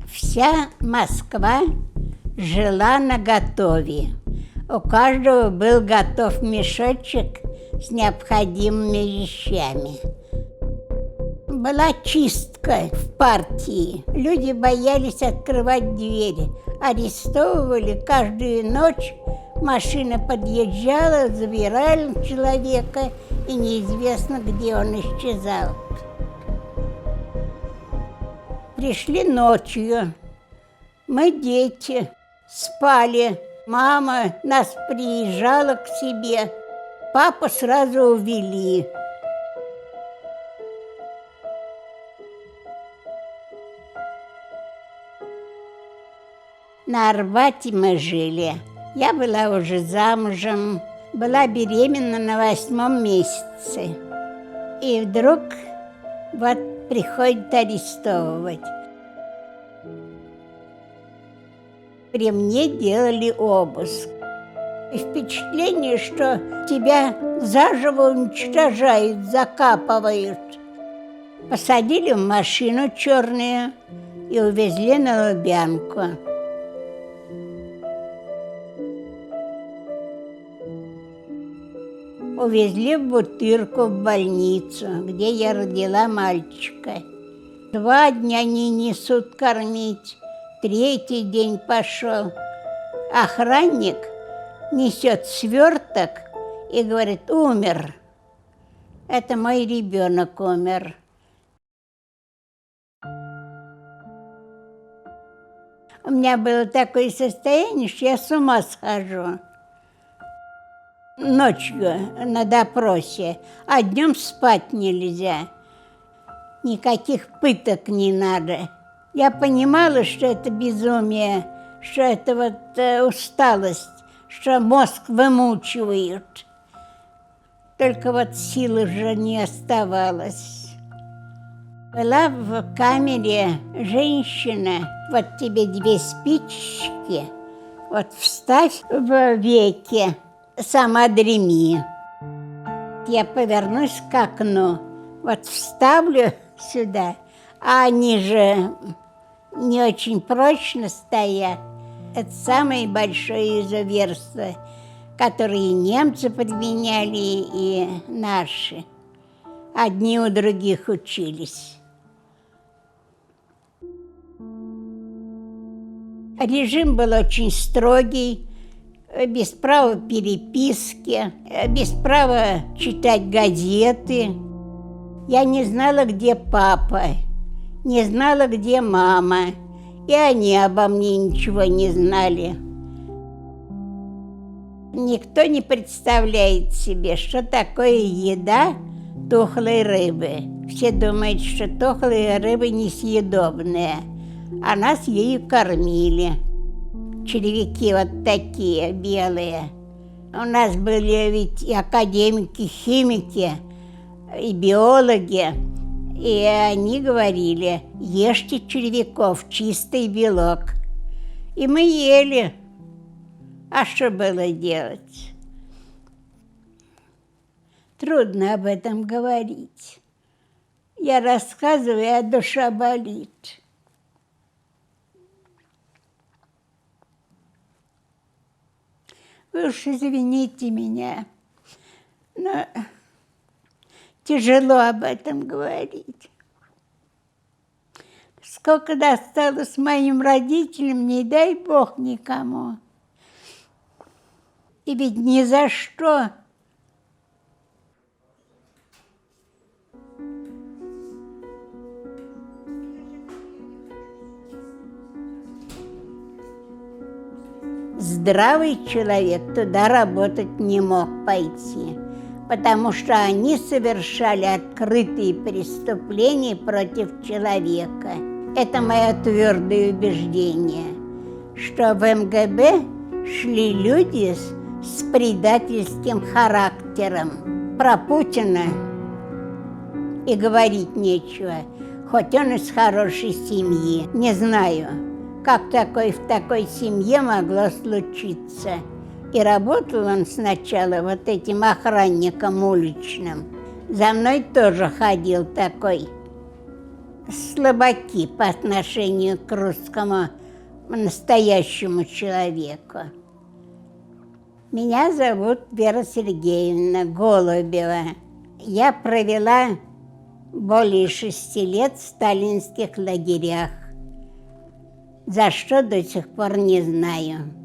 Вся Москва жила наготове. У каждого был готов мешочек с необходимыми вещами. Была чистка в партии. Люди боялись открывать двери. Арестовывали каждую ночь. Машина подъезжала, забирали человека, и неизвестно, где он исчезал. Пришли ночью. Мы дети, спали. Мама нас приезжала к себе. Папу сразу увели. На Арбате мы жили. Я была уже замужем, была беременна на 8-м месяце. И вдруг вот приходят арестовывать. При мне делали обыск. И впечатление, что тебя заживо уничтожают, закапывают. Посадили в машину черную и увезли на Лубянку. Увезли в Бутырку, в больницу, где я родила мальчика. 2 дня не несут кормить, 3-й день пошел. Охранник несет сверток и говорит: умер. Это мой ребенок умер. У меня было такое состояние, что я с ума схожу. Ночью на допросе, а днем спать нельзя. Никаких пыток не надо. Я понимала, что это безумие, что это вот усталость, что мозг вымучивают. Только вот сил уже не оставалось. Была в камере женщина, вот тебе 2 спички, вот вставь в веки, сама дреми. Я повернусь к окну, вот вставлю сюда, а они же не очень прочно стоят. Это самое большое изуверство, которое немцы подменяли, и наши. Одни у других учились. Режим был очень строгий. Без права переписки, без права читать газеты. Я не знала, где папа, не знала, где мама, и они обо мне ничего не знали. Никто не представляет себе, что такое еда тухлой рыбы. Все думают, что тухлая рыба несъедобная, а нас ею кормили. Червяки вот такие белые. У нас были ведь и академики, химики, и биологи. И они говорили: ешьте червяков, чистый белок. И мы ели. А что было делать? Трудно об этом говорить. Я рассказываю, а душа болит. Вы уж извините меня, но тяжело об этом говорить. Сколько досталось моим родителям, не дай Бог никому. И ведь ни за что. Здравый человек туда работать не мог пойти, потому что они совершали открытые преступления против человека. Это мое твердое убеждение, что в МГБ шли люди с предательским характером. Про Путина и говорить нечего, хоть он из хорошей семьи. Не знаю, как в такой семье могло случиться. И работал он сначала вот этим охранником уличным. За мной тоже ходил такой. слабаки по отношению к русскому настоящему человеку. Меня зовут Вера Сергеевна Голубева. Я провела более 6 лет в сталинских лагерях, за что до сих пор не знаю.